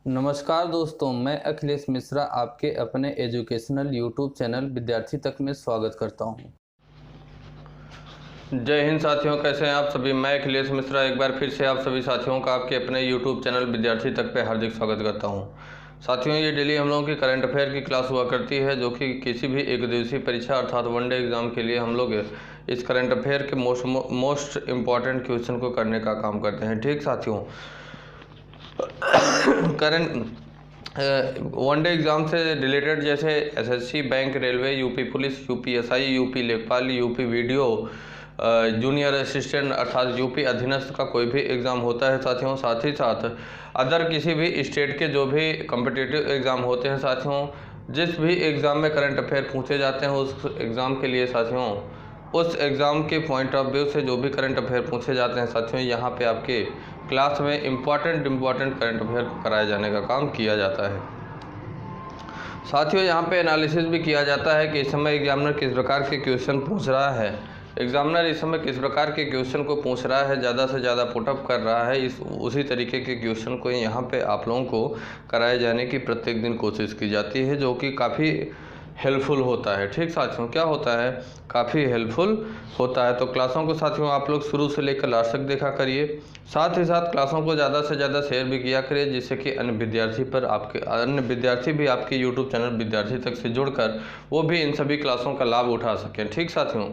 नमस्कार दोस्तों, मैं अखिलेश मिश्रा आपके अपने एजुकेशनल यूट्यूब चैनल विद्यार्थी तक में स्वागत करता हूं। जय हिंद साथियों, कैसे हैं आप सभी। मैं अखिलेश मिश्रा एक बार फिर से आप सभी साथियों का आपके अपने यूट्यूब चैनल विद्यार्थी तक पे हार्दिक स्वागत करता हूं। साथियों, ये डेली हम लोगों की करंट अफेयर की क्लास हुआ करती है, जो कि किसी भी एक दिवसीय परीक्षा अर्थात वनडे एग्जाम के लिए हम लोग इस करंट अफेयर के मोस्ट इम्पॉर्टेंट क्वेश्चन को करने का काम करते हैं। ठीक साथियों, करंट वनडे एग्जाम से रिलेटेड जैसे SSC, bank, railway, UP police, UPSI, UP लेखपाल, यूपी वीडियो, जूनियर असिस्टेंट अर्थात यूपी अधीनस्थ का कोई भी एग्ज़ाम होता है साथियों, साथ ही साथ अदर किसी भी स्टेट के जो भी कम्पिटिटिव एग्ज़ाम होते हैं साथियों, जिस भी एग्ज़ाम में करंट अफेयर पूछे जाते हैं उस एग्ज़ाम के लिए साथियों, उस एग्ज़ाम के पॉइंट ऑफ व्यू से जो भी करंट अफेयर पूछे जाते हैं साथियों, यहाँ पे आपके क्लास में इम्पॉर्टेंट करंट अफेयर कराए जाने का काम किया जाता है। साथियों, यहाँ पे एनालिसिस भी किया जाता है कि इस समय एग्जामिनर किस प्रकार के क्वेश्चन पूछ रहा है, एग्जामिनर इस समय किस प्रकार के क्वेश्चन को पूछ रहा है, ज़्यादा से ज़्यादा पुटअप कर रहा है, उसी तरीके के क्वेश्चन को यहाँ पे आप लोगों को कराए जाने की प्रत्येक दिन कोशिश की जाती है, जो कि काफ़ी हेल्पफुल होता है। ठीक साथियों, क्या होता है, काफ़ी हेल्पफुल होता है। तो क्लासों को साथियों आप लोग शुरू से लेकर लास्ट तक देखा करिए, साथ ही साथ क्लासों को ज़्यादा से ज़्यादा शेयर भी किया करिए, जिससे कि अन्य विद्यार्थी भी आपके यूट्यूब चैनल विद्यार्थी तक से जुड़कर वो भी इन सभी क्लासों का लाभ उठा सकें। ठीक साथियों,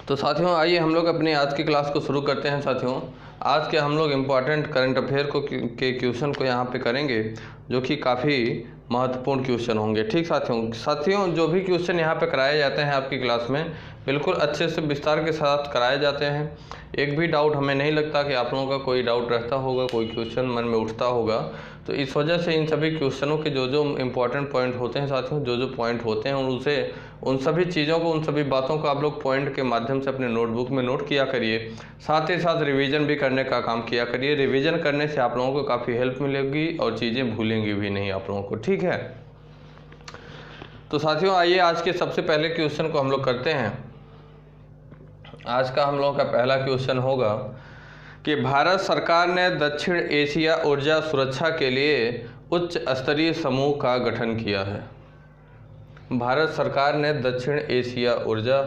तो साथियों आइए हम लोग अपनी आज की क्लास को शुरू करते हैं। साथियों, आज के हम लोग इम्पॉर्टेंट करंट अफेयर के क्वेश्चन को यहाँ पे करेंगे, जो कि काफ़ी महत्वपूर्ण क्वेश्चन होंगे। ठीक साथियों, जो भी क्वेश्चन यहाँ पे कराए जाते हैं आपकी क्लास में, बिल्कुल अच्छे से विस्तार के साथ कराए जाते हैं। एक भी डाउट हमें नहीं लगता कि आप लोगों का कोई डाउट रहता होगा, कोई क्वेश्चन मन में उठता होगा। तो इस वजह से इन सभी क्वेश्चनों के जो जो इम्पोर्टेंट पॉइंट होते हैं साथियों, जो जो पॉइंट होते हैं उन सभी चीज़ों को, उन सभी बातों को आप लोग पॉइंट के माध्यम से अपने नोटबुक में नोट किया करिए। साथ ही साथ रिवीजन भी करने का काम किया करिए। रिवीजन करने से आप लोगों को काफ़ी हेल्प मिलेगी और चीज़ें भूलेंगी भी नहीं आप लोगों को। ठीक है, तो साथियों आइए आज के सबसे पहले क्वेश्चन को हम लोग करते हैं। आज का हम लोगों का पहला क्वेश्चन होगा कि भारत सरकार ने दक्षिण एशिया ऊर्जा सुरक्षा के लिए उच्च स्तरीय समूह का गठन किया है। भारत सरकार ने दक्षिण एशिया ऊर्जा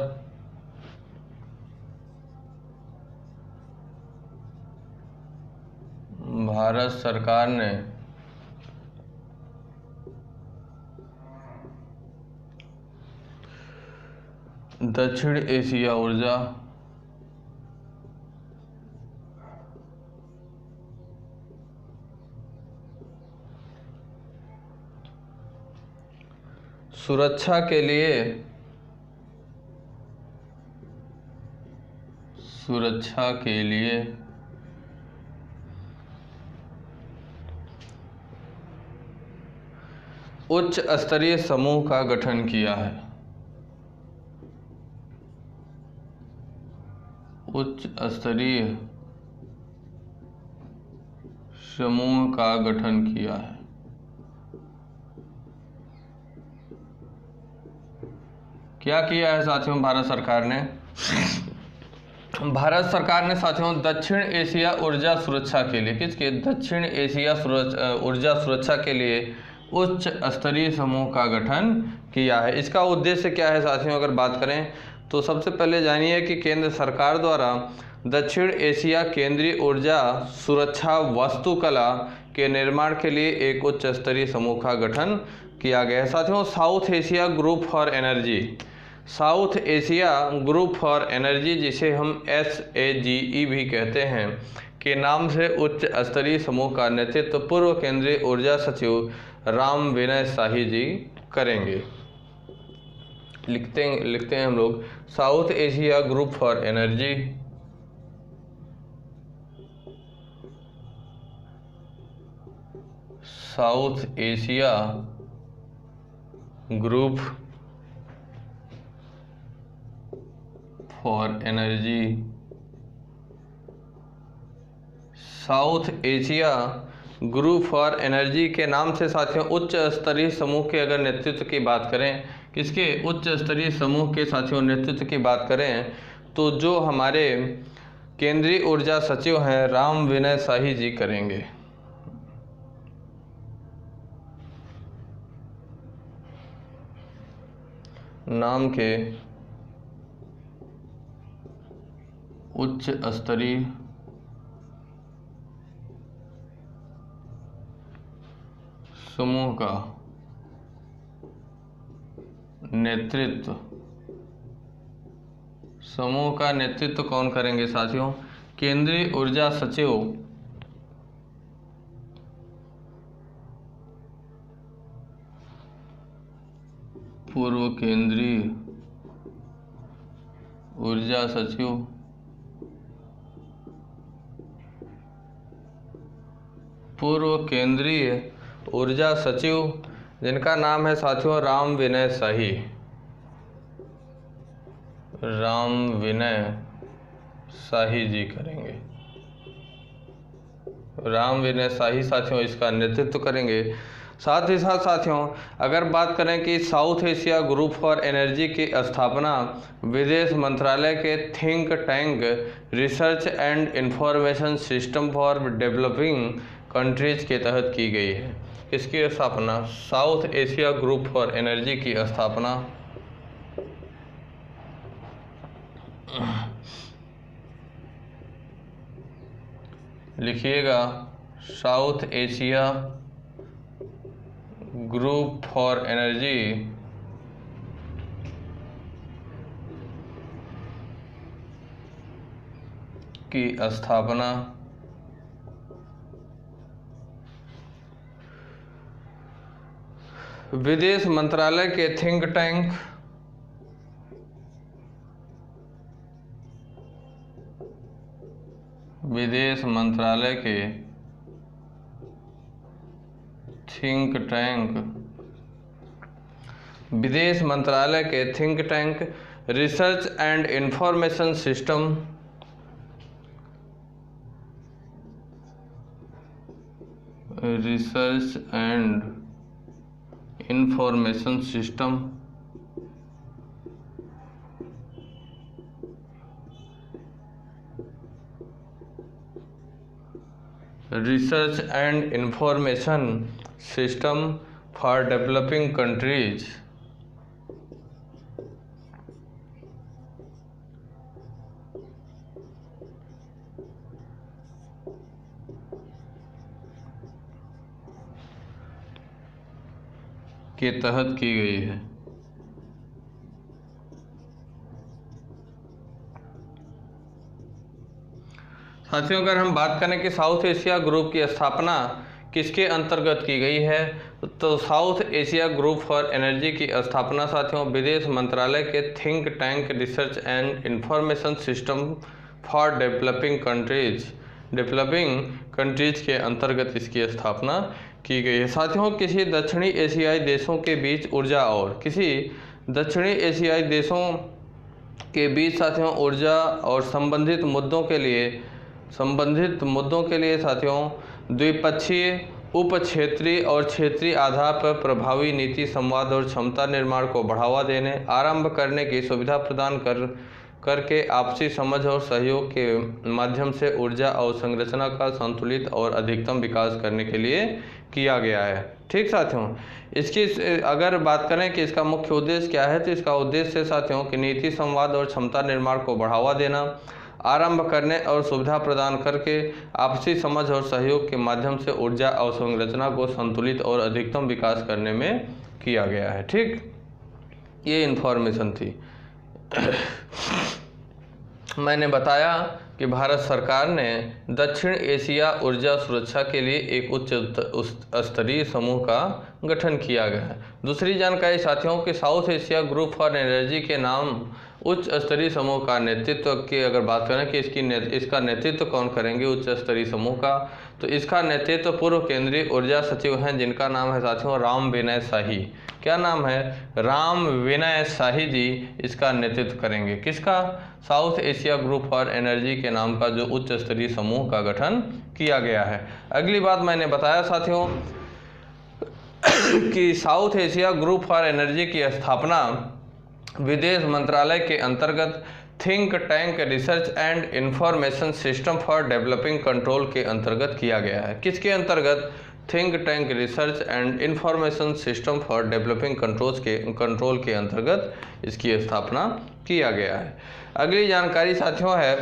दक्षिण एशिया ऊर्जा सुरक्षा के लिए उच्च स्तरीय समूह का गठन किया है। उच्च स्तरीय समूह का गठन किया है। क्या किया है साथियों भारत सरकार ने? भारत सरकार ने साथियों दक्षिण एशिया ऊर्जा सुरक्षा के लिए, किसके? दक्षिण एशिया ऊर्जा सुरक्षा के लिए उच्च स्तरीय समूह का गठन किया है। इसका उद्देश्य क्या है साथियों, अगर बात करें तो सबसे पहले जानिए कि केंद्र सरकार द्वारा दक्षिण एशिया केंद्रीय ऊर्जा सुरक्षा वास्तुकला के निर्माण के लिए एक उच्च स्तरीय समूह का गठन किया गया है। साथियों, south Asia group for energy, जिसे हम SAGE भी कहते हैं, के नाम से उच्च स्तरीय समूह का नेतृत्व पूर्व केंद्रीय ऊर्जा सचिव राम विनय शाही जी करेंगे। लिखते हैं हम लोग, south Asia group for energy, south Asia group for energy, south Asia group for energy के नाम से साथियों उच्च स्तरीय समूह के अगर नेतृत्व की बात करें, किसके? उच्च स्तरीय समूह के साथियों नेतृत्व की बात करें तो जो हमारे केंद्रीय ऊर्जा सचिव हैं राम विनय शाही जी करेंगे। नाम के उच्च स्तरीय समूह का नेतृत्व कौन करेंगे साथियों? केंद्रीय ऊर्जा सचिव पूर्व केंद्रीय ऊर्जा सचिव जिनका नाम है साथियों राम विनय शाही जी करेंगे। राम विनय शाही साथियों इसका नेतृत्व करेंगे। साथ ही साथ साथियों अगर बात करें कि south Asia group for energy की स्थापना विदेश मंत्रालय के think tank research and information system for developing countries के तहत की गई है। इसकी स्थापना south Asia group for energy की स्थापना लिखिएगा, south Asia group for energy की स्थापना विदेश मंत्रालय के थिंक टैंक विदेश मंत्रालय के think tank research and information system for developing countries के तहत की गई है। साथियों अगर हम बात करें कि साउथ एशिया ग्रुप की स्थापना किसके अंतर्गत की गई है, तो south Asia group for energy की स्थापना साथियों विदेश मंत्रालय के think tank research and information system for developing countries के अंतर्गत इसकी स्थापना की गई है। साथियों किसी दक्षिणी एशियाई देशों के बीच साथियों ऊर्जा और संबंधित मुद्दों के लिए साथियों द्विपक्षीय, उप क्षेत्रीय और क्षेत्रीय आधार पर प्रभावी नीति संवाद और क्षमता निर्माण को बढ़ावा देने, आरंभ करने की सुविधा प्रदान करके आपसी समझ और सहयोग के माध्यम से ऊर्जा अवसंरचना का संतुलित और अधिकतम विकास करने के लिए किया गया है। ठीक साथियों, इसकी अगर बात करें कि इसका मुख्य उद्देश्य क्या है, तो इसका उद्देश्य साथियों कि नीति संवाद और क्षमता निर्माण को बढ़ावा देना, आरंभ करने और सुविधा प्रदान करके आपसी समझ और सहयोग के माध्यम से ऊर्जा अवसंरचना को संतुलित और अधिकतम विकास करने में किया गया है। ठीक, ये इन्फॉर्मेशन थी। मैंने बताया कि भारत सरकार ने दक्षिण एशिया ऊर्जा सुरक्षा के लिए एक उच्च स्तरीय समूह का गठन किया गया है। दूसरी जानकारी साथियों कि south Asia group for energy के नाम उच्च स्तरीय समूह का नेतृत्व की अगर बात करें कि इसका नेतृत्व कौन करेंगे उच्च स्तरीय समूह का, तो इसका नेतृत्व पूर्व केंद्रीय ऊर्जा सचिव हैं जिनका नाम है साथियों राम विनय शाही। क्या नाम है? राम विनय शाही जी इसका नेतृत्व करेंगे। किसका? South Asia group for energy के नाम का जो उच्च स्तरीय समूह का गठन किया गया है। अगली बात मैंने बताया साथियों कि south Asia group for energy की स्थापना विदेश मंत्रालय के अंतर्गत think tank research and information system for developing control के अंतर्गत किया गया है। किसके अंतर्गत? Think tank research and information system for developing control के अंतर्गत इसकी स्थापना किया गया है। अगली जानकारी साथियों है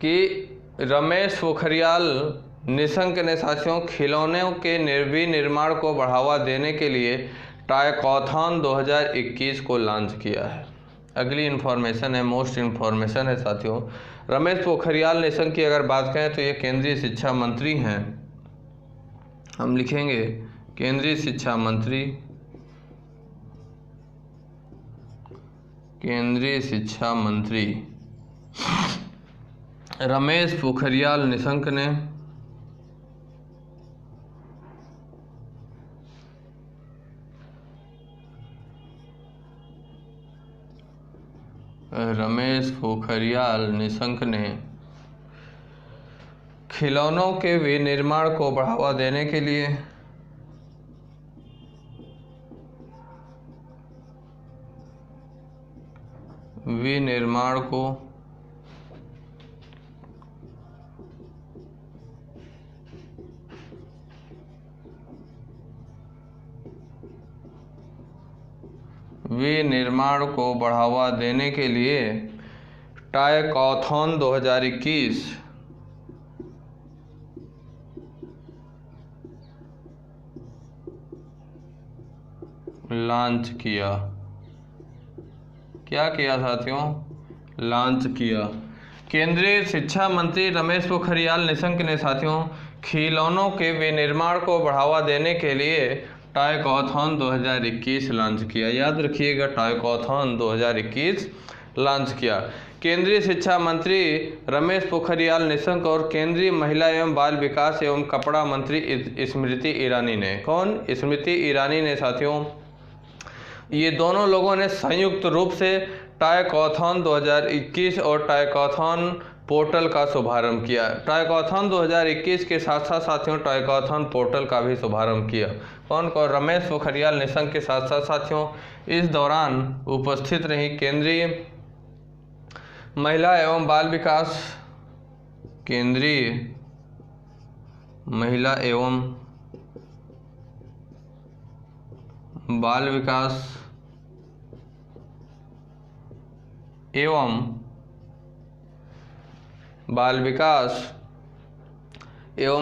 कि रमेश पोखरियाल निशंक ने साथियों खिलौनों के विनिर्माण को बढ़ावा देने के लिए टाइकॉथॉन 2021 को लॉन्च किया है। अगली इन्फॉर्मेशन है, मोस्ट इन्फॉर्मेशन है साथियों। रमेश पोखरियाल निशंक की अगर बात करें तो ये केंद्रीय शिक्षा मंत्री हैं। हम लिखेंगे केंद्रीय शिक्षा मंत्री, केंद्रीय शिक्षा मंत्री रमेश पोखरियाल निशंक ने खिलौनों के विनिर्माण को बढ़ावा देने के लिए विनिर्माण को बढ़ावा देने के लिए टाइकॉथॉन 2021 लॉन्च किया। क्या किया साथियों? लॉन्च किया। केंद्रीय शिक्षा मंत्री रमेश पोखरियाल निशंक ने साथियों खिलौनों के विनिर्माण को बढ़ावा देने के लिए टाइकॉथॉन 2021 लॉन्च किया। याद रखिएगा, टाइकॉथॉन 2021 लॉन्च किया। केंद्रीय शिक्षा मंत्री रमेश पोखरियाल निशंक और केंद्रीय महिला एवं बाल विकास एवं कपड़ा मंत्री स्मृति ईरानी ने, कौन? स्मृति ईरानी ने साथियों, ये दोनों लोगों ने संयुक्त रूप से टाइकॉथॉन 2021 और टाइकॉथॉन पोर्टल का शुभारंभ किया। टाइकॉथॉन 2021 के साथ साथ साथियों टाइकॉथॉन पोर्टल का भी शुभारंभ किया। कौन? रमेश पोखरियाल निशंक के साथ साथ साथियों इस दौरान उपस्थित रही केंद्रीय महिला एवं बाल विकास, केंद्रीय महिला एवं बाल विकास एवं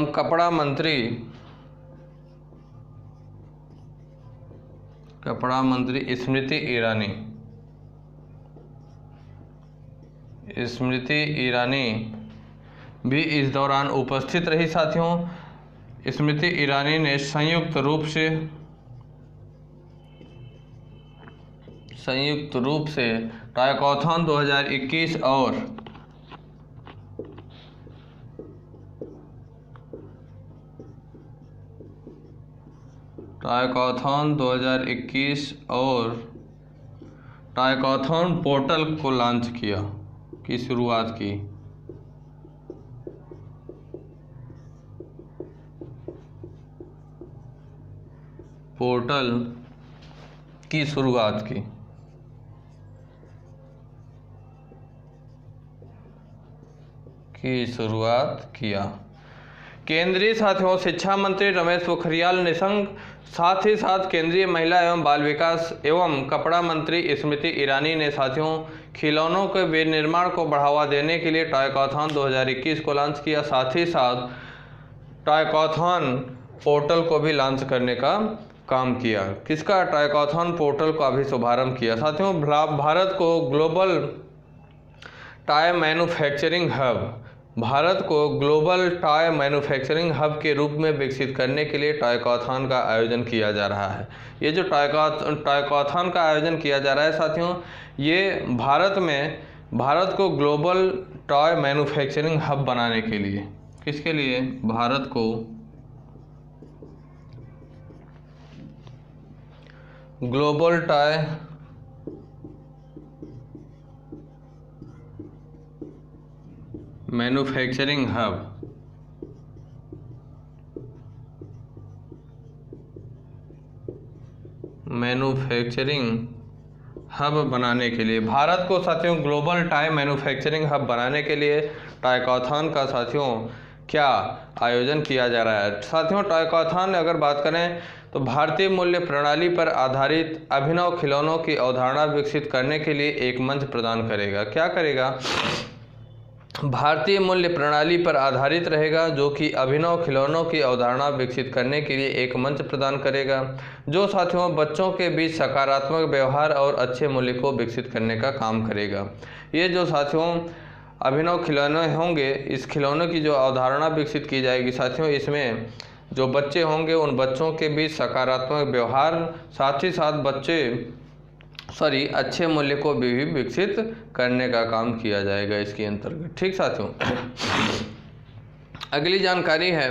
कपड़ा मंत्री स्मृति ईरानी भी इस दौरान उपस्थित रही साथियों। स्मृति ईरानी ने संयुक्त रूप से टाइकॉथॉन 2021 और टाइकॉथॉन पोर्टल को लॉन्च किया, की शुरुआत की। पोर्टल की शुरुआत किया। केंद्रीय साथियों शिक्षा मंत्री रमेश पोखरियाल निशंक साथ ही साथ केंद्रीय महिला एवं बाल विकास एवं कपड़ा मंत्री स्मृति ईरानी ने साथियों खिलौनों के विनिर्माण को बढ़ावा देने के लिए टाइकॉथॉन 2021 को लॉन्च किया। साथ ही साथ टाइकॉथॉन पोर्टल को भी लॉन्च करने का काम किया। किसका? टाइकॉथॉन पोर्टल का भी शुभारंभ किया। साथियों भारत को ग्लोबल टॉय मैन्युफैक्चरिंग हब के रूप में विकसित करने के लिए टाइकॉथॉन का आयोजन किया जा रहा है। ये जो टाइकॉथॉन का आयोजन किया जा रहा है साथियों, ये भारत को ग्लोबल टॉय मैन्युफैक्चरिंग हब बनाने के लिए, किसके लिए? भारत को ग्लोबल टॉय मैन्युफैक्चरिंग हब बनाने के लिए, भारत को साथियों ग्लोबल टॉय मैन्युफैक्चरिंग हब बनाने के लिए टाइकॉथॉन का साथियों क्या आयोजन किया जा रहा है। साथियों, टॉयकॉथॉन अगर बात करें तो भारतीय मूल्य प्रणाली पर आधारित अभिनव खिलौनों की अवधारणा विकसित करने के लिए एक मंच प्रदान करेगा। क्या करेगा? भारतीय मूल्य प्रणाली पर आधारित रहेगा, जो कि अभिनव खिलौनों की अवधारणा विकसित करने के लिए एक मंच प्रदान करेगा, जो साथियों बच्चों के बीच सकारात्मक व्यवहार और अच्छे मूल्य को विकसित करने का काम करेगा। ये जो साथियों अभिनव खिलौने होंगे, इस खिलौनों की जो अवधारणा विकसित की जाएगी साथियों, इसमें जो बच्चे होंगे उन बच्चों के बीच सकारात्मक व्यवहार, साथ ही साथ अच्छे मूल्य को भी विकसित करने का काम किया जाएगा इसके अंतर्गत। ठीक साथियों, अगली जानकारी है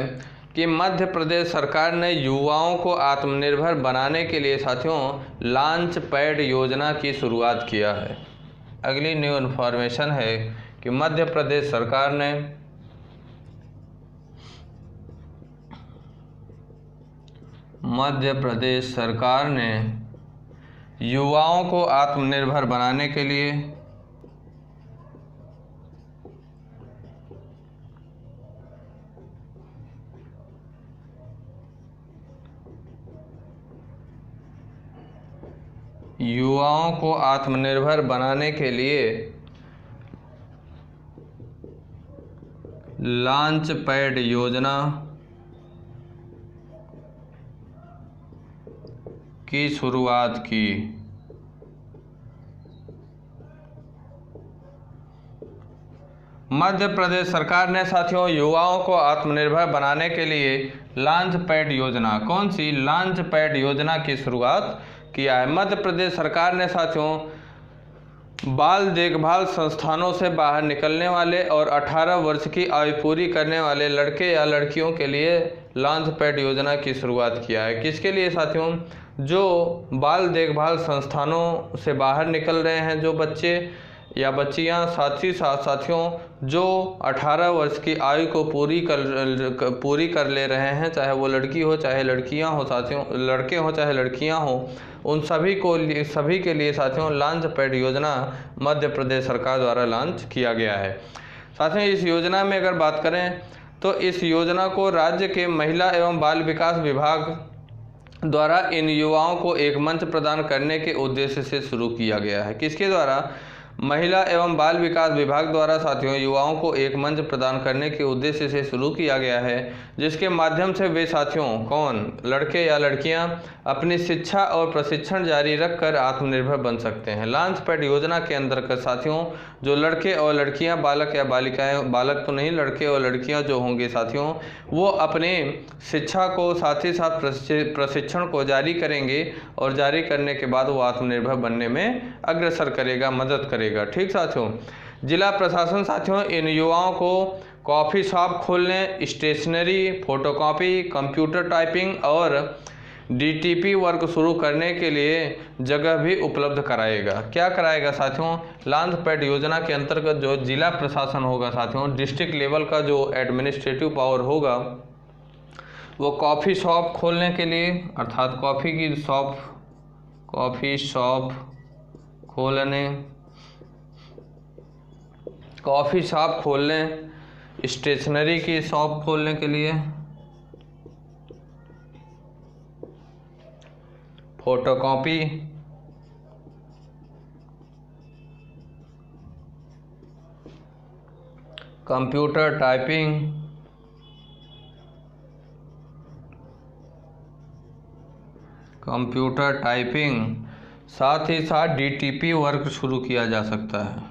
कि मध्य प्रदेश सरकार ने युवाओं को आत्मनिर्भर बनाने के लिए साथियों लॉन्च पैड योजना की शुरुआत किया है। अगली न्यू इन्फॉर्मेशन है कि मध्य प्रदेश सरकार ने युवाओं को आत्मनिर्भर बनाने के लिए लॉन्च पैड योजना की शुरुआत की। मध्य प्रदेश सरकार ने साथियों युवाओं को आत्मनिर्भर बनाने के लिए लॉन्च पैड योजना, कौन सी लॉन्च पैड योजना की शुरुआत किया है। मध्य प्रदेश सरकार ने साथियों बाल देखभाल संस्थानों से बाहर निकलने वाले और 18 वर्ष की आयु पूरी करने वाले लड़के या लड़कियों के लिए लॉन्च पैड योजना की शुरुआत किया है। किसके लिए साथियों? जो बाल देखभाल संस्थानों से बाहर निकल रहे हैं जो बच्चे या बच्चियां, साथ ही साथ साथियों जो 18 वर्ष की आयु को पूरी कर ले रहे हैं, चाहे वो लड़की हो चाहे लड़कियां हो साथियों, लड़के हो चाहे लड़कियां हो, उन सभी के लिए साथियों लॉन्च पैड योजना मध्य प्रदेश सरकार द्वारा लॉन्च किया गया है। साथियों इस योजना में अगर बात करें तो इस योजना को राज्य के महिला एवं बाल विकास विभाग द्वारा इन युवाओं को एक मंच प्रदान करने के उद्देश्य से शुरू किया गया है। किसके द्वारा? महिला एवं बाल विकास विभाग द्वारा साथियों युवाओं को एक मंच प्रदान करने के उद्देश्य से शुरू किया गया है, जिसके माध्यम से वे साथियों कौन, लड़के या लड़कियां अपनी शिक्षा और प्रशिक्षण जारी रखकर आत्मनिर्भर बन सकते हैं। लॉन्च पैड योजना के अंतर्गत साथियों जो लड़के और लड़कियां, बालक या बालिकाएं, बालक तो नहीं लड़के और लड़कियां जो होंगे साथियों, वो अपने शिक्षा को साथ ही साथ प्रशिक्षण को जारी करेंगे और जारी करने के बाद वो आत्मनिर्भर बनने में अग्रसर करेगा, मदद करेगा। ठीक साथियों, जिला प्रशासन साथियों इन युवाओं को कॉफ़ी शॉप खोलने, स्टेशनरी, फोटोकॉपी, कंप्यूटर टाइपिंग और डीटीपी वर्क शुरू करने के लिए जगह भी उपलब्ध कराएगा। क्या कराएगा साथियों? लॉन्च पैड योजना के अंतर्गत जो जिला प्रशासन होगा साथियों, डिस्ट्रिक्ट लेवल का जो एडमिनिस्ट्रेटिव पावर होगा, वो कॉफ़ी शॉप खोलने के लिए, अर्थात कॉफ़ी शॉप खोलने, स्टेशनरी की शॉप खोलने के लिए, फोटोकॉपी, कंप्यूटर टाइपिंग, साथ ही साथ डीटीपी वर्क शुरू किया जा सकता है।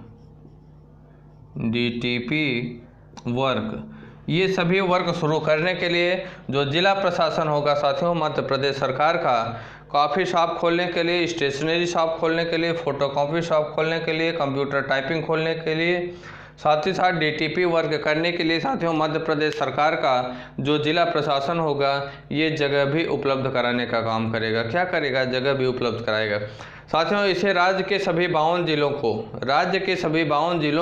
डीटीपी वर्क, ये सभी वर्क शुरू करने के लिए जो जिला प्रशासन होगा साथियों मध्य प्रदेश सरकार का, कॉफ़ी शॉप खोलने के लिए, स्टेशनरी शॉप खोलने के लिए, फोटोकॉपी शॉप खोलने के लिए, कंप्यूटर टाइपिंग खोलने के लिए, साथ ही साथ डीटीपी वर्क करने के लिए साथियों मध्य प्रदेश सरकार का जो जिला प्रशासन होगा ये जगह भी उपलब्ध कराने का काम करेगा। क्या करेगा? जगह भी उपलब्ध कराएगा। साथियों इसे राज्य के सभी 52 जिलों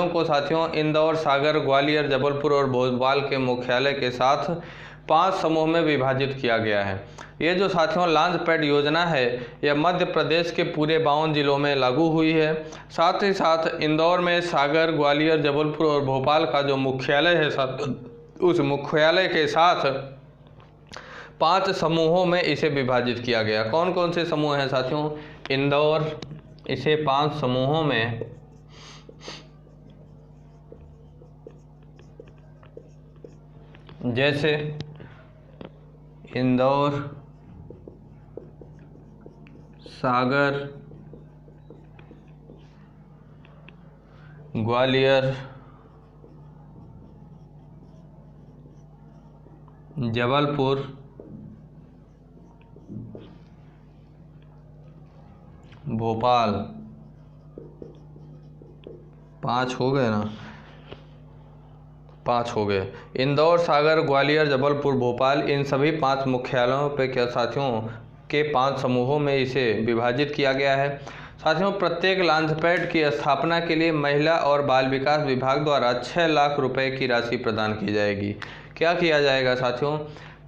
को साथियों इंदौर, सागर, ग्वालियर, जबलपुर और भोपाल के मुख्यालय के साथ 5 समूह में विभाजित किया गया है। ये जो साथियों लॉन्च पैड योजना है यह मध्य प्रदेश के पूरे 52 जिलों में लागू हुई है। साथ ही साथ इंदौर में, सागर, ग्वालियर, जबलपुर और भोपाल का जो मुख्यालय है उस मुख्यालय के साथ 5 समूहों में इसे विभाजित किया गया। कौन कौन से समूह हैं साथियों? इंदौर, इसे 5 समूहों में जैसे इंदौर, सागर, ग्वालियर, जबलपुर, भोपाल। 5 हो गए ना? 5 हो गए। इंदौर, सागर, ग्वालियर, जबलपुर, भोपाल, इन सभी 5 मुख्यालयों पे क्या साथियों के 5 समूहों में इसे विभाजित किया गया है। साथियों, प्रत्येक लॉन्चपैड की स्थापना के लिए महिला और बाल विकास विभाग द्वारा 6 लाख रुपए की राशि प्रदान की जाएगी। क्या किया जाएगा साथियों?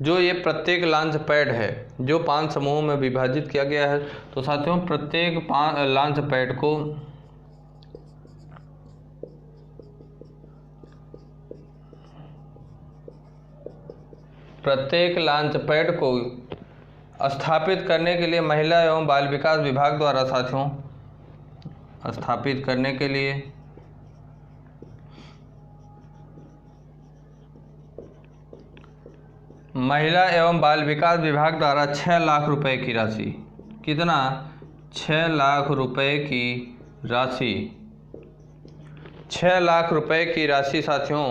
जो ये प्रत्येक लॉन्चपैड है जो 5 समूहों में विभाजित किया गया है, तो साथियों प्रत्येक लॉन्चपैड को स्थापित करने के लिए महिला एवं बाल विकास विभाग द्वारा साथियों स्थापित करने के लिए महिला एवं बाल विकास विभाग द्वारा 6 लाख रुपए की राशि, कितना? 6 लाख रुपए की राशि, 6 लाख रुपए की राशि साथियों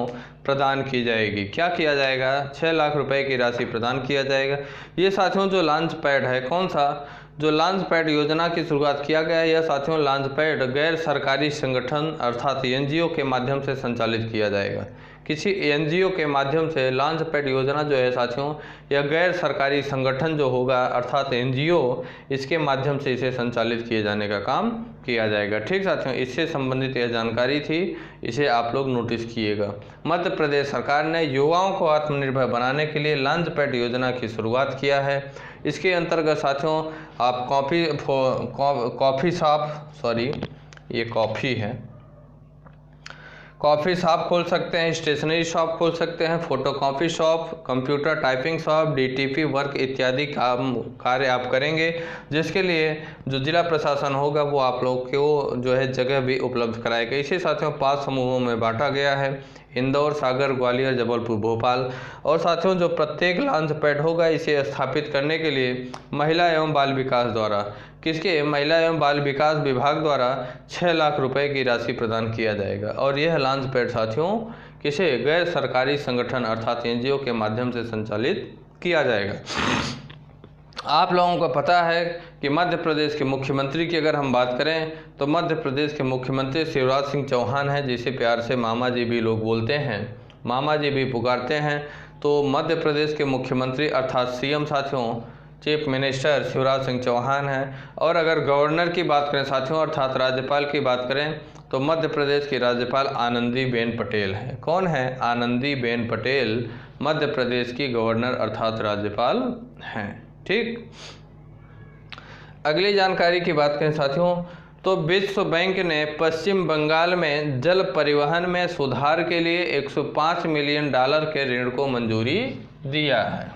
प्रदान की जाएगी। क्या किया जाएगा? 6 लाख रुपए की राशि प्रदान किया जाएगा। ये साथियों जो लॉन्च पैड है, कौन सा? जो लॉन्च पैड योजना की शुरुआत किया गया है, यह साथियों लॉन्च पैड गैर सरकारी संगठन अर्थात एनजीओ के माध्यम से संचालित किया जाएगा। किसी एनजीओ के माध्यम से लॉन्च पैड योजना जो है साथियों, यह गैर सरकारी संगठन जो होगा अर्थात एनजीओ, इसके माध्यम से इसे संचालित किए जाने का काम किया जाएगा। ठीक साथियों, इससे संबंधित यह जानकारी थी, इसे आप लोग नोटिस किएगा। मध्य प्रदेश सरकार ने युवाओं को आत्मनिर्भर बनाने के लिए लॉन्च पैड योजना की शुरुआत किया है। इसके अंतर्गत साथियों आप कॉफ़ी शॉप खोल सकते हैं, स्टेशनरी शॉप खोल सकते हैं, photo copy shop, computer typing shop, DTP work इत्यादि कार्य आप करेंगे, जिसके लिए जो जिला प्रशासन होगा वो आप लोग को जो है जगह भी उपलब्ध कराएगा। इसे साथियों 5 समूहों में बांटा गया है, इंदौर, सागर, ग्वालियर, जबलपुर, भोपाल। और साथियों जो प्रत्येक लॉन्च पैड होगा इसे स्थापित करने के लिए महिला एवं बाल विकास द्वारा महिला एवं बाल विकास विभाग द्वारा 6 लाख रुपए की राशि प्रदान किया जाएगा। और यह लॉन्च पैड साथियों किसे? गैर सरकारी संगठन अर्थात एनजीओ के माध्यम से संचालित किया जाएगा। आप लोगों को पता है कि मध्य प्रदेश के मुख्यमंत्री की अगर हम बात करें तो मध्य प्रदेश के मुख्यमंत्री शिवराज सिंह चौहान हैं, जिसे प्यार से मामा जी भी लोग बोलते हैं, मामा जी भी पुकारते हैं। तो मध्य प्रदेश के मुख्यमंत्री अर्थात सीएम साथियों चीफ मिनिस्टर शिवराज सिंह चौहान हैं। और अगर गवर्नर की बात करें साथियों अर्थात राज्यपाल की बात करें तो मध्य प्रदेश की राज्यपाल आनंदीबेन पटेल हैं। कौन है? आनंदीबेन पटेल मध्य प्रदेश की गवर्नर अर्थात राज्यपाल हैं। ठीक, अगली जानकारी की बात करें साथियों तो विश्व बैंक ने पश्चिम बंगाल में जल परिवहन में सुधार के लिए $105 मिलियन के ऋण को मंजूरी दिया है।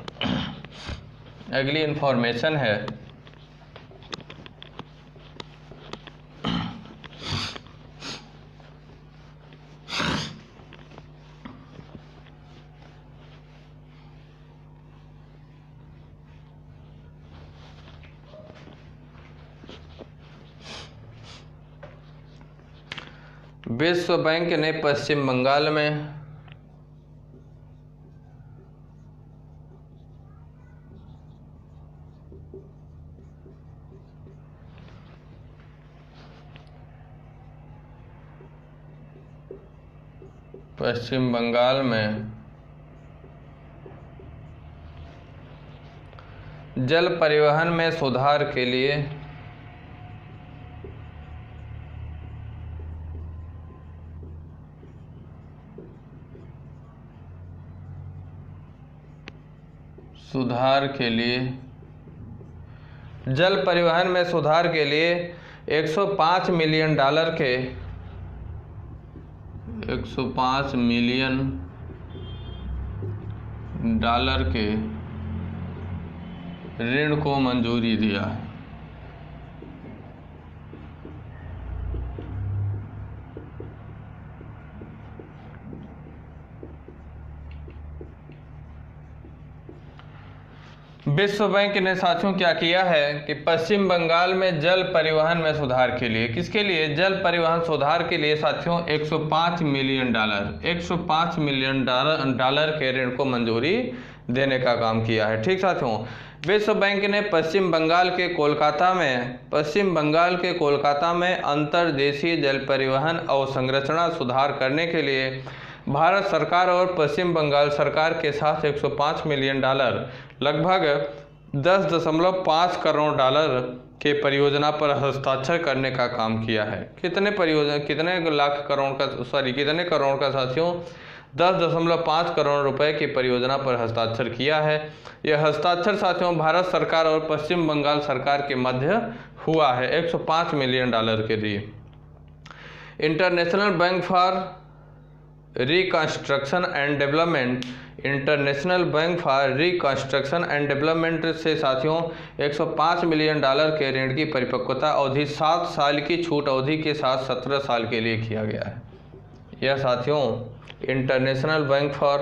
अगली इन्फॉर्मेशन है विश्व बैंक ने पश्चिम बंगाल में जल परिवहन में सुधार के लिए जल परिवहन में सुधार के लिए $105 मिलियन के $105 मिलियन डॉलर के ऋण को मंजूरी दिया है। विश्व बैंक ने साथियों क्या किया है कि पश्चिम बंगाल में जल परिवहन में सुधार के लिए, किसके लिए, जल परिवहन सुधार के लिए साथियों 105 मिलियन डॉलर के ऋण को मंजूरी देने का काम किया है। ठीक साथियों, विश्व बैंक ने पश्चिम बंगाल के कोलकाता में अंतर्देशीय जल परिवहन अवसंरचना सुधार करने के लिए भारत सरकार और पश्चिम बंगाल सरकार के साथ 105 मिलियन डॉलर लगभग 10.5 करोड़ डॉलर के परियोजना पर हस्ताक्षर करने का काम किया है। कितने करोड़ का साथियों, 10.5 करोड़ रुपए की परियोजना पर हस्ताक्षर किया है। यह हस्ताक्षर साथियों भारत सरकार और पश्चिम बंगाल सरकार के मध्य हुआ है 105 मिलियन डॉलर के लिए। International bank for reconstruction and development से साथियों 105 मिलियन डॉलर के ऋण की परिपक्वता अवधि 7 साल की छूट अवधि के साथ 17 साल के लिए किया गया है। यह साथियों international bank for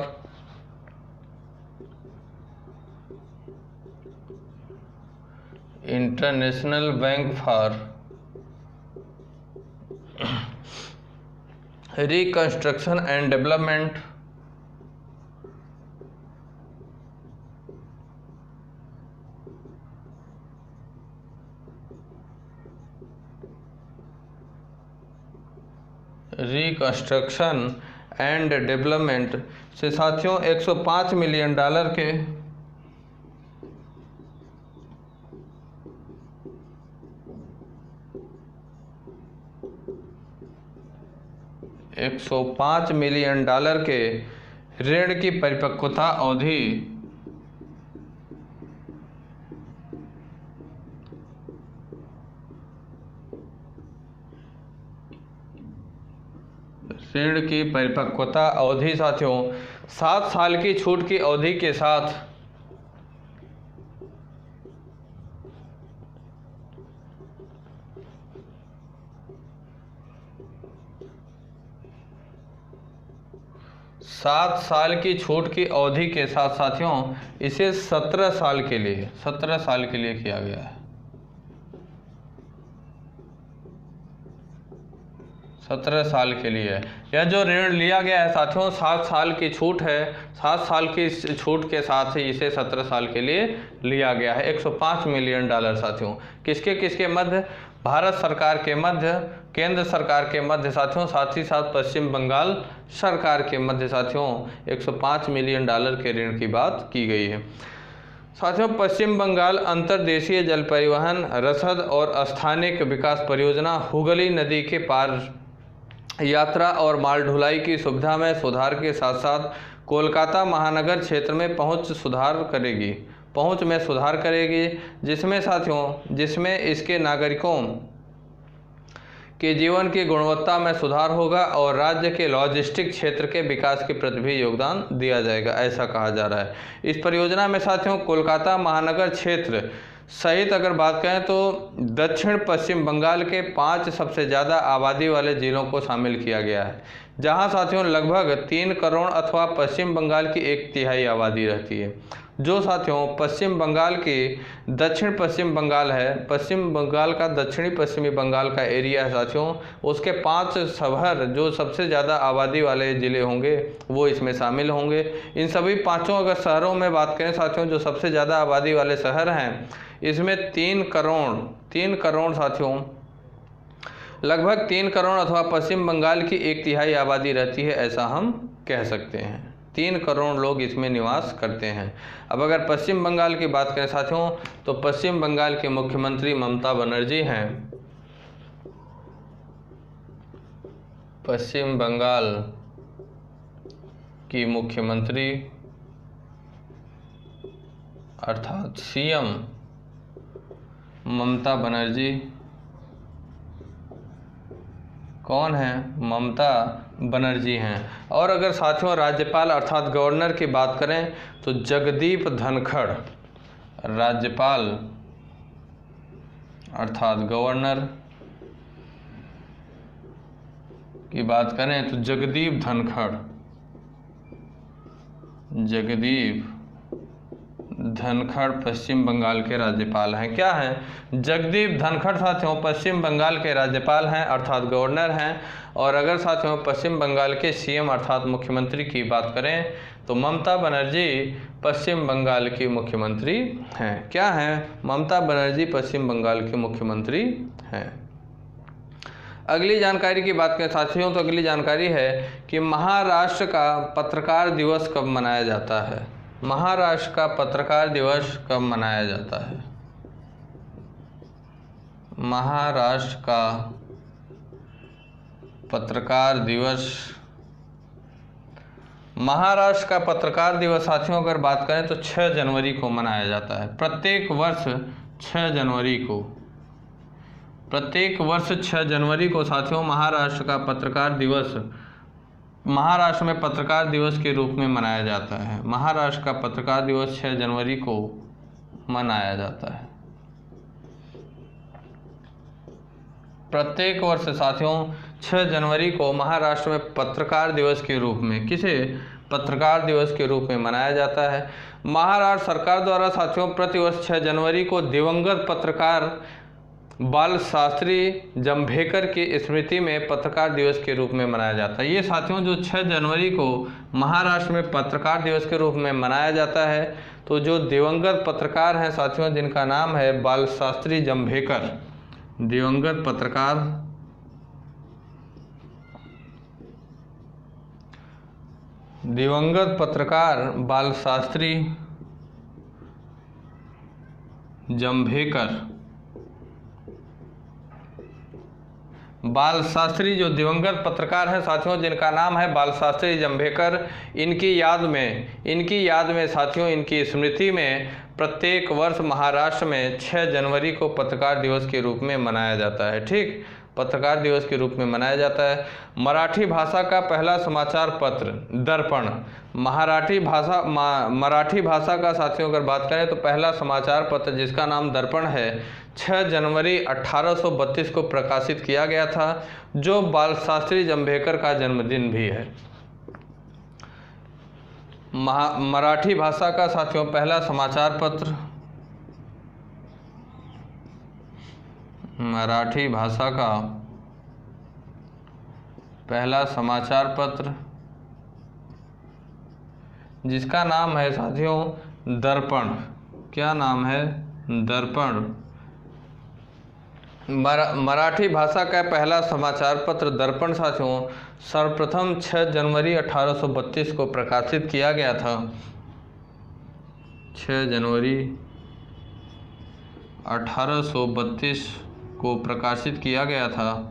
reconstruction and development से साथियों 105 मिलियन डॉलर के 105 मिलियन डॉलर के ऋण की परिपक्वता अवधि 7 साल की छूट की अवधि के साथ 7 साल की छूट की अवधि के साथ साथियों इसे 17 साल के लिए किया गया है। 17 साल के लिए यह जो ऋण लिया गया है साथियों 7 साल की छूट है। 7 साल की छूट के साथ ही इसे 17 साल के लिए लिया गया है। 105 मिलियन डॉलर साथियों किसके मध्य, भारत सरकार के मध्य, केंद्र सरकार के मध्य साथियों, साथ ही साथ पश्चिम बंगाल सरकार के मध्य साथियों 105 मिलियन डॉलर के ऋण की बात की गई है। साथियों पश्चिम बंगाल अंतर्देशीय जल परिवहन, रसद और स्थानिक विकास परियोजना हुगली नदी के पार यात्रा और माल ढुलाई की सुविधा में सुधार के साथ साथ कोलकाता महानगर क्षेत्र में पहुंच में सुधार करेगी, जिसमें इसके नागरिकों के जीवन की गुणवत्ता में सुधार होगा और राज्य के लॉजिस्टिक क्षेत्र के विकास के प्रति भी योगदान दिया जाएगा, ऐसा कहा जा रहा है। इस परियोजना में साथियों कोलकाता महानगर क्षेत्र सहित अगर बात करें तो दक्षिण पश्चिम बंगाल के 5 सबसे ज़्यादा आबादी वाले जिलों को शामिल किया गया है, जहां साथियों लगभग 3 करोड़ अथवा पश्चिम बंगाल की 1/3 आबादी रहती है। जो साथियों पश्चिम बंगाल की दक्षिण पश्चिम बंगाल है, पश्चिम बंगाल का दक्षिणी पश्चिमी बंगाल का एरिया है साथियों, उसके 5 शहर जो सबसे ज़्यादा आबादी वाले ज़िले होंगे वो इसमें शामिल होंगे। इन सभी 5 अगर शहरों में बात करें साथियों जो सबसे ज़्यादा आबादी वाले शहर हैं, इसमें 3 करोड़ साथियों लगभग 3 करोड़ अथवा पश्चिम बंगाल की 1/3 आबादी रहती है, ऐसा हम कह सकते हैं। 3 करोड़ लोग इसमें निवास करते हैं। अब अगर पश्चिम बंगाल की बात करें साथियों तो पश्चिम बंगाल के मुख्यमंत्री ममता बनर्जी हैं। पश्चिम बंगाल की मुख्यमंत्री अर्थात सीएम ममता बनर्जी कौन है? ममता बनर्जी हैं। और अगर साथियों राज्यपाल अर्थात गवर्नर की बात करें तो जगदीप धनखड़। राज्यपाल अर्थात गवर्नर की बात करें तो जगदीप धनखड़। जगदीप धनखड़ पश्चिम बंगाल के राज्यपाल हैं। क्या हैं? जगदीप धनखड़ साथियों पश्चिम बंगाल के राज्यपाल हैं अर्थात गवर्नर हैं। और अगर साथियों पश्चिम बंगाल के सीएम अर्थात मुख्यमंत्री की बात करें तो ममता बनर्जी पश्चिम बंगाल की मुख्यमंत्री हैं। क्या हैं? ममता बनर्जी पश्चिम बंगाल के मुख्यमंत्री हैं। अगली जानकारी की बात करें साथियों तो अगली जानकारी है कि महाराष्ट्र का पत्रकार दिवस कब मनाया जाता है? महाराष्ट्र का पत्रकार दिवस कब मनाया जाता है? महाराष्ट्र का पत्रकार दिवस। महाराष्ट्र का पत्रकार दिवस साथियों अगर बात करें तो 6 जनवरी को मनाया जाता है। प्रत्येक वर्ष 6 जनवरी को, प्रत्येक वर्ष 6 जनवरी को साथियों महाराष्ट्र का पत्रकार दिवस महाराष्ट्र में पत्रकार दिवस के रूप में मनाया जाता है। महाराष्ट्र का पत्रकार दिवस 6 जनवरी को मनाया जाता है। प्रत्येक वर्ष साथियों 6 जनवरी को महाराष्ट्र में पत्रकार दिवस के रूप में, किसे? पत्रकार दिवस के रूप में मनाया जाता है। महाराष्ट्र सरकार द्वारा साथियों प्रतिवर्ष 6 जनवरी को दिवंगत पत्रकार बाल शास्त्री जंभेकर की स्मृति में पत्रकार दिवस के रूप में मनाया जाता है। ये साथियों जो 6 जनवरी को महाराष्ट्र में पत्रकार दिवस के रूप में मनाया जाता है तो जो दिवंगत पत्रकार हैं साथियों जिनका नाम है बाल शास्त्री जंभेकर, दिवंगत पत्रकार बाल शास्त्री जंभेकर। बाल शास्त्री जो दिवंगत पत्रकार हैं साथियों जिनका नाम है बाल शास्त्री जंभेकर, इनकी याद में साथियों इनकी स्मृति में प्रत्येक वर्ष महाराष्ट्र में 6 जनवरी को पत्रकार दिवस के रूप में मनाया जाता है। ठीक, पत्रकार दिवस के रूप में मनाया जाता है। मराठी भाषा का पहला समाचार पत्र दर्पण। मराठी भाषा का साथियों अगर बात करें तो पहला समाचार पत्र जिसका नाम दर्पण है 6 जनवरी 1832 को प्रकाशित किया गया था, जो बाल शास्त्री जंभेकर का जन्मदिन भी है। मराठी भाषा का साथियों पहला समाचार पत्र, मराठी भाषा का पहला समाचार पत्र जिसका नाम है साथियों दर्पण। क्या नाम है? दर्पण। मराठी भाषा का पहला समाचार पत्र दर्पण साथियों सर्वप्रथम 6 जनवरी 1832 को प्रकाशित किया गया था। 6 जनवरी 1832 को प्रकाशित किया गया था।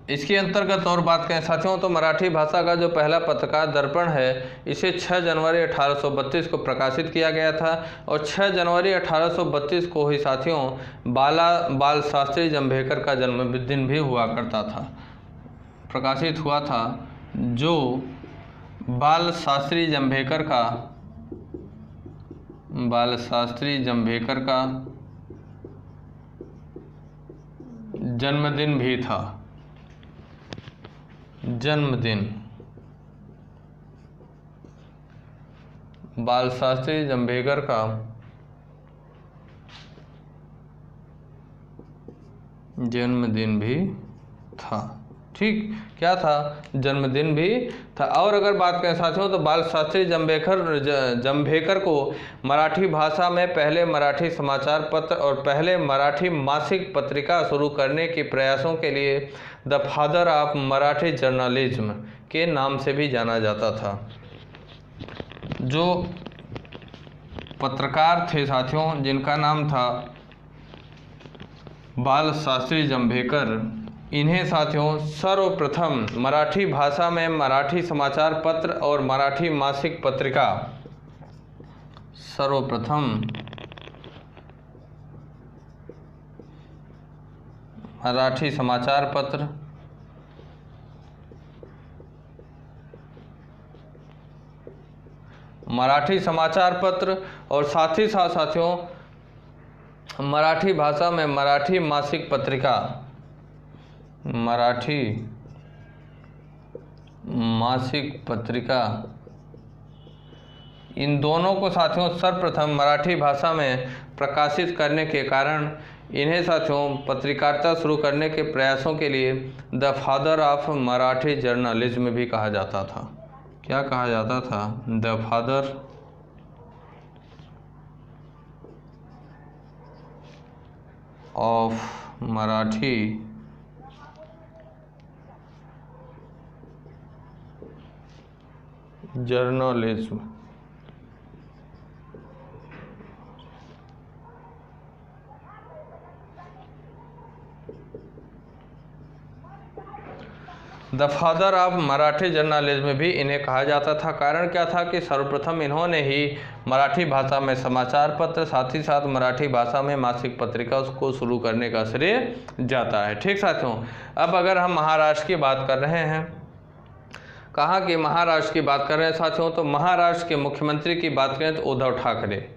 इसके अंतर्गत और बात करें साथियों तो मराठी भाषा का जो पहला पत्रकार दर्पण है इसे 6 जनवरी 1832 को प्रकाशित किया गया था और 6 जनवरी 1832 को ही साथियों बाल शास्त्री जंभेकर का जन्मदिन भी हुआ करता था, प्रकाशित हुआ था। जो बाल शास्त्री जंभेकर का जन्मदिन भी था। जन्मदिन बाल शास्त्री जंभेकर का जन्मदिन भी था। ठीक, क्या था? जन्मदिन भी था। और अगर बात करें साथियों तो बाल शास्त्री जंभेकर को मराठी भाषा में पहले मराठी समाचार पत्र और पहले मराठी मासिक पत्रिका शुरू करने के प्रयासों के लिए the father of Marathi journalism के नाम से भी जाना जाता था। जो पत्रकार थे साथियों जिनका नाम था बाल शास्त्री जंभेकर, इन्हें साथियों सर्वप्रथम मराठी भाषा में मराठी समाचार पत्र और मराठी मासिक पत्रिका सर्वप्रथम मराठी समाचार पत्र, मराठी समाचार पत्र और साथ ही साथ साथियों मराठी भाषा में मराठी मासिक पत्रिका, मराठी मासिक पत्रिका, इन दोनों को साथियों सर्वप्रथम मराठी भाषा में प्रकाशित करने के कारण इन्हें साथियों पत्रकारिता शुरू करने के प्रयासों के लिए the father of Marathi journalism भी कहा जाता था। क्या कहा जाता था? The father of Marathi journalism. The father of Marathi journalism भी इन्हें कहा जाता था। कारण क्या था कि सर्वप्रथम इन्होंने ही मराठी भाषा में समाचार पत्र, साथ ही साथ मराठी भाषा में मासिक पत्रिका उसको शुरू करने का श्रेय जाता है। ठीक साथियों, अब अगर हम महाराष्ट्र की बात कर रहे हैं, कहाँ की महाराष्ट्र की बात कर रहे हैं साथियों, तो महाराष्ट्र के मुख्यमंत्री की बात करें तो उद्धव ठाकरे।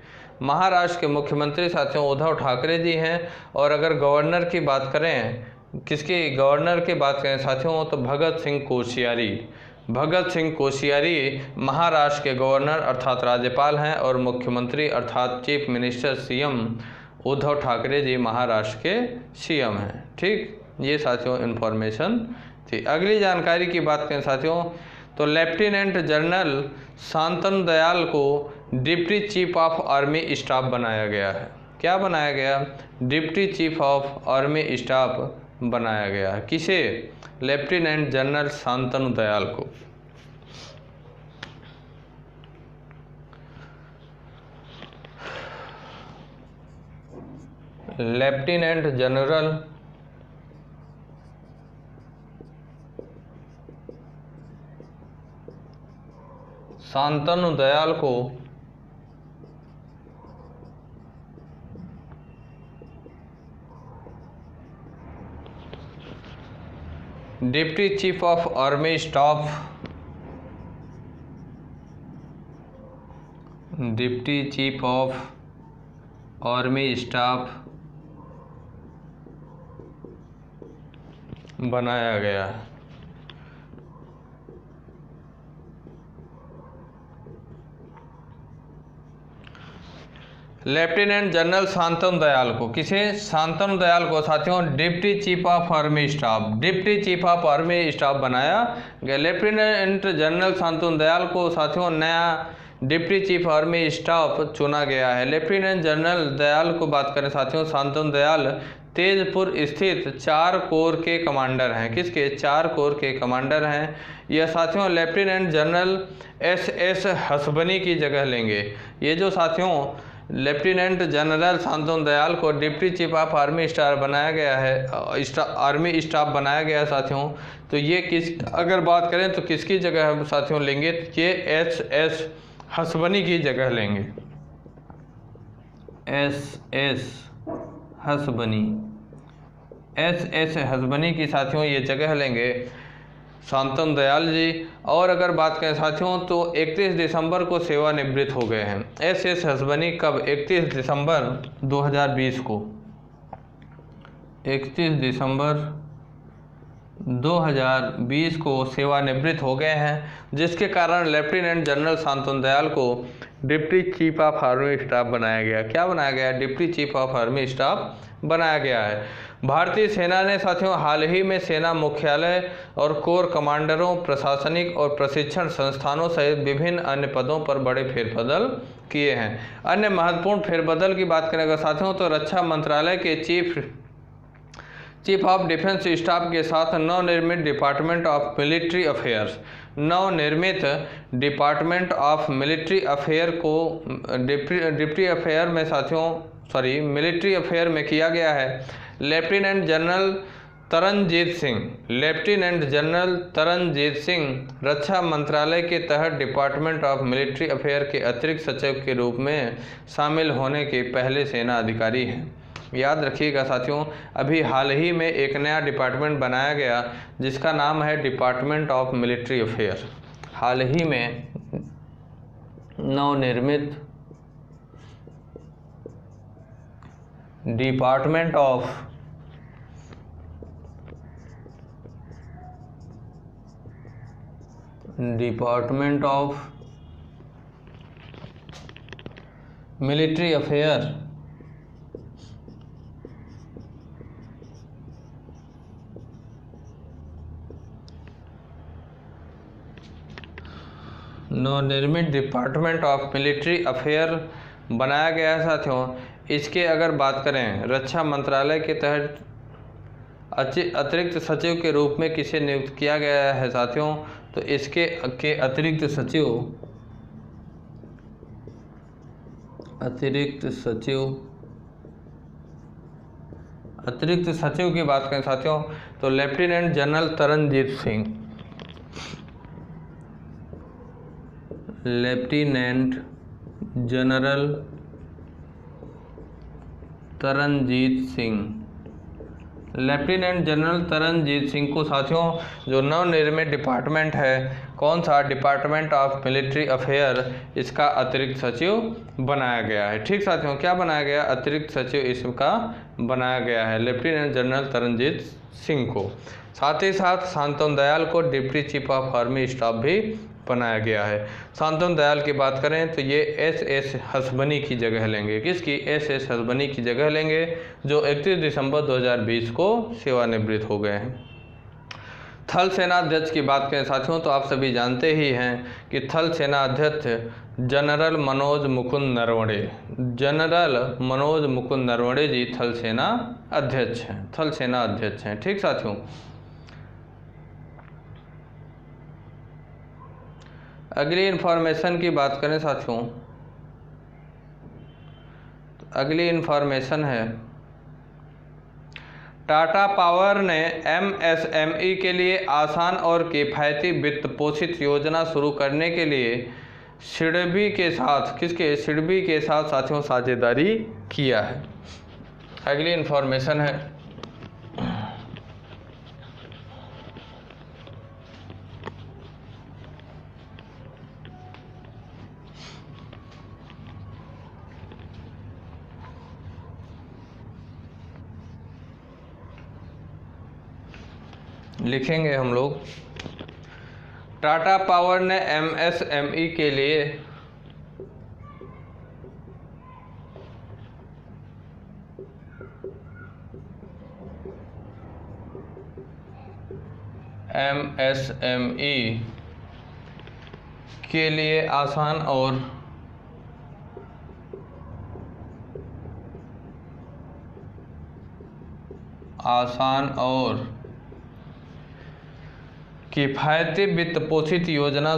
महाराष्ट्र के मुख्यमंत्री साथियों उद्धव ठाकरे जी हैं। और अगर गवर्नर की बात करें, किसकी गवर्नर की बात करें साथियों, तो भगत सिंह कोश्यारी। भगत सिंह कोश्यारी महाराष्ट्र के गवर्नर अर्थात राज्यपाल हैं और मुख्यमंत्री अर्थात chief minister CM Uddhav Thackeray ji Maharashtra के सीएम हैं। ठीक, ये साथियों इन्फॉर्मेशन थी। अगली जानकारी की बात करें साथियों, तो लेफ्टिनेंट जनरल शांतनु दयाल को deputy chief of army staff बनाया गया है। क्या बनाया गया? Deputy chief of army staff बनाया गया है। किसे? लेफ्टिनेंट जनरल शांतनु दयाल को। लेफ्टिनेंट जनरल शांतनु दयाल को deputy chief of army staff, deputy chief of army staff बनाया गया है। लेफ्टिनेंट जनरल शांतनु दयाल को, किसे? शांतनु दयाल को साथियों deputy chief of army staff, deputy chief of army staff बनाया गया। लेफ्टिनेंट जनरल शांतनु दयाल को साथियों नया डिप्टी चीफ आर्मी स्टाफ चुना गया है। लेफ्टिनेंट जनरल दयाल को बात करें साथियों, शांतनु दयाल तेजपुर स्थित 4 कोर के कमांडर हैं। किसके? 4 कोर के कमांडर हैं। यह साथियों लेफ्टिनेंट जनरल एस हसबनी की जगह लेंगे। ये जो साथियों लेफ्टिनेंट जनरल शांतनु दयाल को deputy chief of army staff बनाया गया है, आर्मी स्टाफ बनाया गया है साथियों, तो ये किस अगर बात करें तो किसकी जगह साथियों लेंगे? ये एस हसबनी की जगह लेंगे। एस हसबनी, एस हसबनी की साथियों ये जगह लेंगे शांतनु दयाल जी। और अगर बात करें साथियों तो 31 दिसंबर को सेवानिवृत्त हो गए हैं। एस हसबनी कब? 31 दिसंबर 2020 को, 31 दिसंबर 2020 को सेवानिवृत्त हो गए हैं, जिसके कारण लेफ्टिनेंट जनरल शांतनु दयाल को deputy chief of army staff बनाया गया। क्या बनाया गया? Deputy chief of army staff बनाया गया है। भारतीय सेना ने साथियों हाल ही में सेना मुख्यालय और कोर कमांडरों, प्रशासनिक और प्रशिक्षण संस्थानों सहित विभिन्न अन्य पदों पर बड़े फेरबदल किए हैं। अन्य महत्वपूर्ण फेरबदल की बात करें साथियों तो रक्षा मंत्रालय के चीफ ऑफ डिफेंस स्टाफ के साथ नवनिर्मित डिपार्टमेंट ऑफ मिलिट्री अफेयर्स, नवनिर्मित डिपार्टमेंट ऑफ मिलिट्री अफेयर को डिप्टी अफेयर में साथियों मिलिट्री अफेयर में किया गया है। Lieutenant general Taranjit Singh, lieutenant general Taranjit Singh रक्षा मंत्रालय के तहत डिपार्टमेंट ऑफ मिलिट्री अफेयर के अतिरिक्त सचिव के रूप में शामिल होने के पहले सेना अधिकारी हैं। याद रखिएगा साथियों, अभी हाल ही में एक नया डिपार्टमेंट बनाया गया जिसका नाम है डिपार्टमेंट ऑफ मिलिट्री अफेयर। हाल ही में नवनिर्मित डिपार्टमेंट ऑफ मिलिट्री अफेयर नवनिर्मित डिपार्टमेंट ऑफ मिलिट्री अफेयर बनाया गया है साथियों। इसके अगर बात करें, रक्षा मंत्रालय के तहत अतिरिक्त सचिव के रूप में किसे नियुक्त किया गया है साथियों, तो इसके अतिरिक्त सचिव की बात करें साथियों, तो लेफ्टिनेंट जनरल तरनजीत सिंह को साथियों जो नवनिर्मित डिपार्टमेंट है, कौन सा, डिपार्टमेंट ऑफ मिलिट्री अफेयर, इसका अतिरिक्त सचिव बनाया गया है। ठीक साथियों, क्या बनाया गया, अतिरिक्त सचिव इसका बनाया गया है लेफ्टिनेंट जनरल तरनजीत सिंह को। साथ ही साथ शांतनु दयाल को deputy chief of army staff भी बनाया गया है। शांतनु दयाल की बात करें तो ये एस हसबनी की जगह लेंगे। किसकी, एस हसबनी की जगह लेंगे, जो 31 दिसंबर 2020 को सेवानिवृत्त हो गए हैं। थल सेना अध्यक्ष की बात करें साथियों, तो आप सभी जानते ही हैं कि थल सेना अध्यक्ष जनरल मनोज मुकुंद नरवणे जी थल सेना अध्यक्ष हैं। ठीक साथियों, अगली इन्फॉर्मेशन की बात करें साथियों, तो अगली इन्फॉर्मेशन है टाटा पावर ने MSME के लिए आसान और किफ़ायती वित्त पोषित योजना शुरू करने के लिए सिडबी के साथ साथियों साझेदारी किया है। अगली इन्फॉर्मेशन है लिखेंगे हम लोग, टाटा पावर ने MSME के लिए आसान और किफ़ायती वित्त पोषित योजना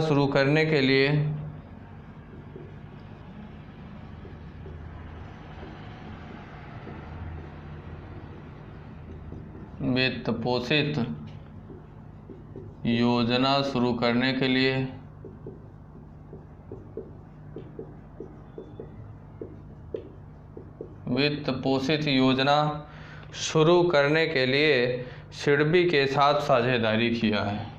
शुरू करने के लिए सिडबी के साथ साझेदारी किया है।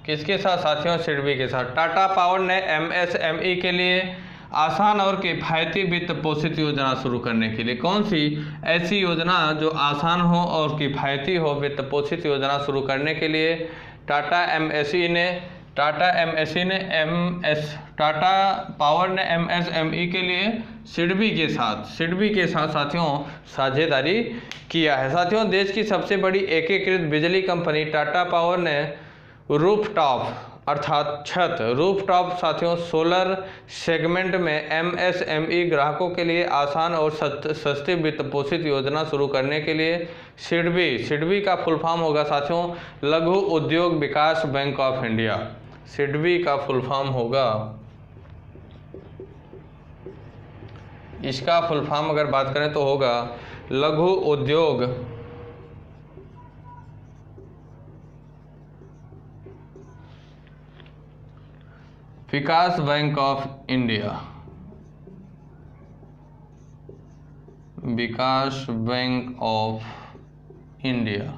किसके साथ साथियों, सिडबी के साथ। टाटा पावर ने MSME के लिए आसान और किफ़ायती वित्त पोषित योजना शुरू करने के लिए, कौन सी ऐसी योजना जो आसान हो और किफ़ायती हो, वित्त पोषित योजना शुरू करने के लिए टाटा पावर ने MSME के लिए सिडबी के साथ साथियों साझेदारी किया है। साथियों, देश की सबसे बड़ी एकीकृत बिजली कंपनी टाटा पावर ने रूफटॉप साथियों सोलर सेगमेंट में MSME ग्राहकों के लिए आसान और सस्ती वित्त पोषित योजना शुरू करने के लिए सिडबी का फुल फॉर्म होगा साथियों लघु Udyog Vikas bank of India. SIDBI का फुल फॉर्म होगा इसका फुल फॉर्म अगर बात करें तो होगा Laghu Udyog Vikas bank of India. Vikas bank of India.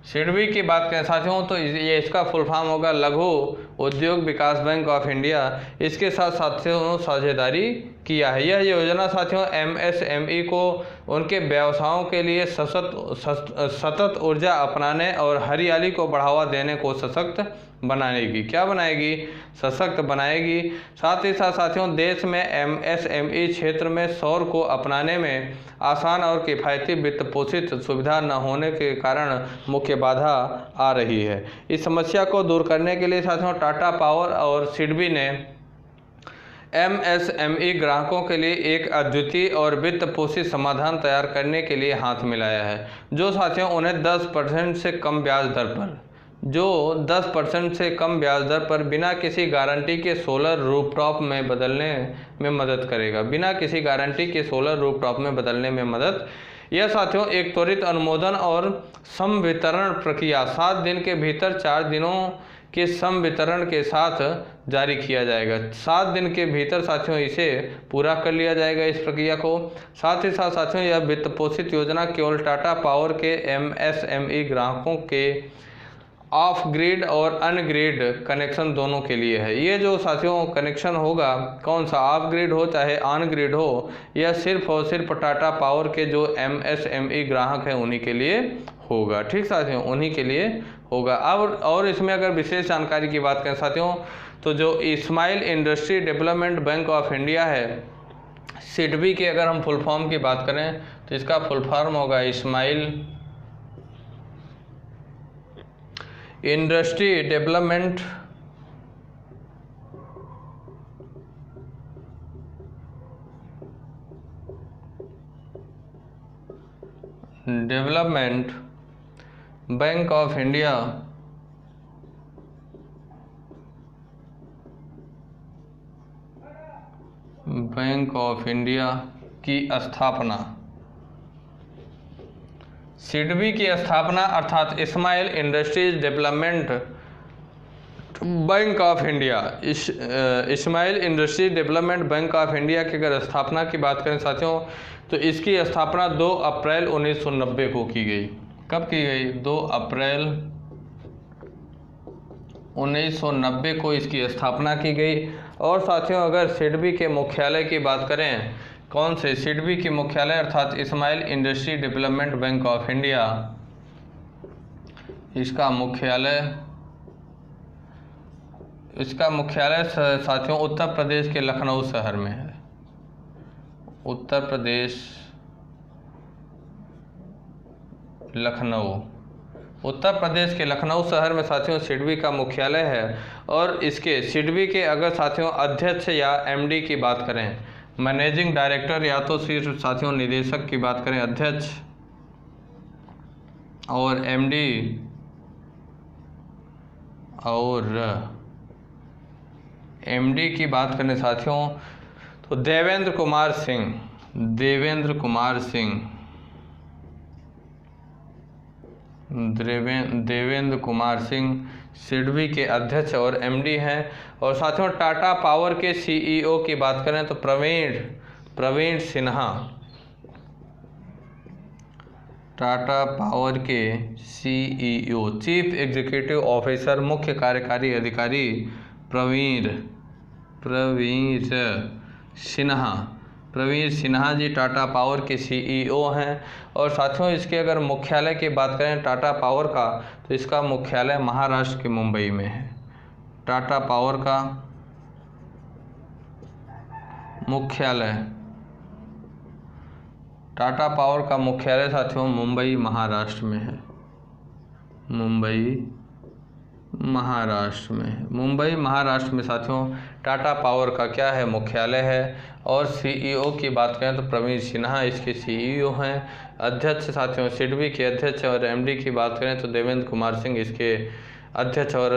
SIDBI की बात करें साथियों तो ये इसका फुल फॉर्म होगा Laghu Udyog Vikas bank of India. इसके साथ साथियों साझेदारी किया है। यह योजना साथियों एमएसएमई को उनके व्यवसायों के लिए सतत ऊर्जा अपनाने और हरियाली को बढ़ावा देने को सशक्त बनाएगी। क्या बनाएगी? सशक्त बनाएगी। साथ ही साथ साथियों देश में एमएसएमई क्षेत्र में सौर को अपनाने में आसान और किफ़ायती वित्त पोषित सुविधा न होने के कारण मुख्य बाधा आ रही है। इस समस्या को दूर करने के लिए साथियों टाटा पावर और सिडबी ने एमएसएमई ग्राहकों के लिए एक अद्वितीय और वित्त पोषित समाधान तैयार करने के लिए हाथ मिलाया है, जो साथियों उन्हें 10% से कम ब्याज दर पर बिना किसी गारंटी के सोलर रूफटॉप में बदलने में मदद करेगा। बिना किसी गारंटी के सोलर रूफटॉप में बदलने में मदद। यह साथियों एक त्वरित अनुमोदन और संवितरण प्रक्रिया 7 दिन के भीतर 4 दिनों के संवितरण के साथ जारी किया जाएगा। 7 दिन के भीतर साथियों इसे पूरा कर लिया जाएगा इस प्रक्रिया को। साथ ही साथ साथियों यह वित्त पोषित योजना केवल टाटा पावर के एमएसएमई ग्राहकों के ऑफ ग्रिड और अनग्रिड कनेक्शन दोनों के लिए है। ये जो साथियों कनेक्शन होगा कौन सा, ऑफ ग्रिड हो चाहे ऑन ग्रिड हो, यह सिर्फ और सिर्फ टाटा पावर के जो एमएसएमई ग्राहक हैं उन्हीं के लिए होगा। ठीक साथियों, उन्हीं के लिए होगा। और इसमें अगर विशेष जानकारी की बात करें साथियों तो जो smile industry development bank of India है, सिडबी के अगर हम फुल फॉर्म की बात करें तो इसका फुल फॉर्म होगा smile industry development bank of India की स्थापना। सिडबी की स्थापना अर्थात smile industries development bank of India, smile industry development bank of India की अगर स्थापना की बात करें साथियों तो इसकी स्थापना 2 अप्रैल 1990 को की गई। कब की गई? 2 अप्रैल 1990 को इसकी स्थापना की गई। और साथियों अगर सिडबी के मुख्यालय की बात करें, कौन से? सिडबी की मुख्यालय अर्थात smile industry development bank of India, इसका मुख्यालय साथियों उत्तर प्रदेश के लखनऊ शहर में है। उत्तर प्रदेश के लखनऊ शहर में साथियों सिडबी का मुख्यालय है। और इसके सिडबी के अगर साथियों अध्यक्ष या एमडी की बात करें, मैनेजिंग डायरेक्टर या तो सिर्फ साथियों निदेशक की बात करें, अध्यक्ष और एमडी की बात करें साथियों तो देवेंद्र कुमार सिंह सिडबी के अध्यक्ष और एमडी हैं। और साथियों टाटा पावर के सीईओ की बात करें तो प्रवीण सिन्हा, टाटा पावर के सीईओ चीफ एग्जीक्यूटिव ऑफिसर मुख्य कार्यकारी अधिकारी प्रवीण सिन्हा जी टाटा पावर के सीईओ हैं। और साथियों इसके अगर मुख्यालय की बात करें टाटा पावर का तो इसका मुख्यालय महाराष्ट्र के मुंबई में है। टाटा पावर का मुख्यालय साथियों मुंबई महाराष्ट्र में है। मुंबई महाराष्ट्र में साथियों टाटा पावर का क्या है? मुख्यालय है। और सीईओ की बात करें तो प्रवीण सिन्हा इसके सीईओ हैं। अध्यक्ष साथियों सिडबी के अध्यक्ष और एमडी की बात करें तो देवेंद्र कुमार सिंह इसके अध्यक्ष और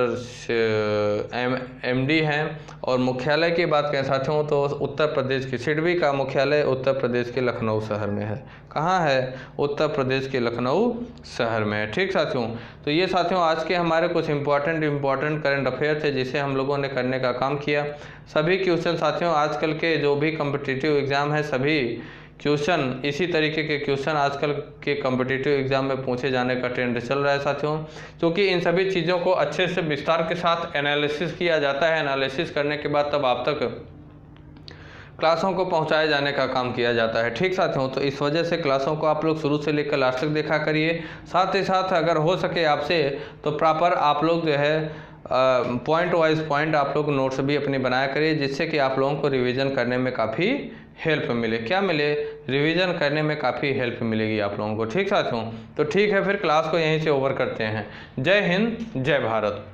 MD हैं। और मुख्यालय की बात करें साथियों तो उत्तर प्रदेश की सिडबी का मुख्यालय उत्तर प्रदेश के लखनऊ शहर में है। कहाँ है? उत्तर प्रदेश के लखनऊ शहर में है। ठीक साथियों, तो ये साथियों आज के हमारे कुछ इम्पोर्टेंट करंट अफेयर थे जिसे हम लोगों ने करने का काम किया। सभी क्वेश्चन साथियों आजकल के जो भी कॉम्पिटिटिव एग्ज़ाम है सभी क्वेश्चन इसी तरीके के क्वेश्चन आजकल के कॉम्पिटिटिव एग्जाम में पूछे जाने का ट्रेंड चल रहा है साथियों, क्योंकि इन सभी चीज़ों को अच्छे से विस्तार के साथ एनालिसिस किया जाता है। एनालिसिस करने के बाद तब आप तक क्लासों को पहुंचाए जाने का काम किया जाता है। ठीक साथियों, तो इस वजह से क्लासों को आप लोग शुरू से लेकर लास्ट तक देखा करिए। साथ ही साथ अगर हो सके आपसे तो प्रॉपर आप लोग जो है पॉइंट वाइज पॉइंट आप लोग नोट्स भी अपनी बनाया करिए, जिससे कि आप लोगों को रिवीजन करने में काफ़ी हेल्प मिले। क्या मिले? रिवीजन करने में काफ़ी हेल्प मिलेगी आप लोगों को। ठीक साथियों, तो ठीक है फिर क्लास को यहीं से ओवर करते हैं। जय हिंद, जय भारत।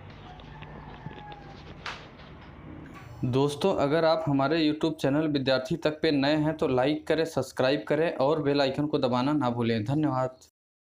दोस्तों अगर आप हमारे YouTube चैनल विद्यार्थी तक पे नए हैं तो लाइक करें, सब्सक्राइब करें और बेल आइकन को दबाना ना भूलें। धन्यवाद।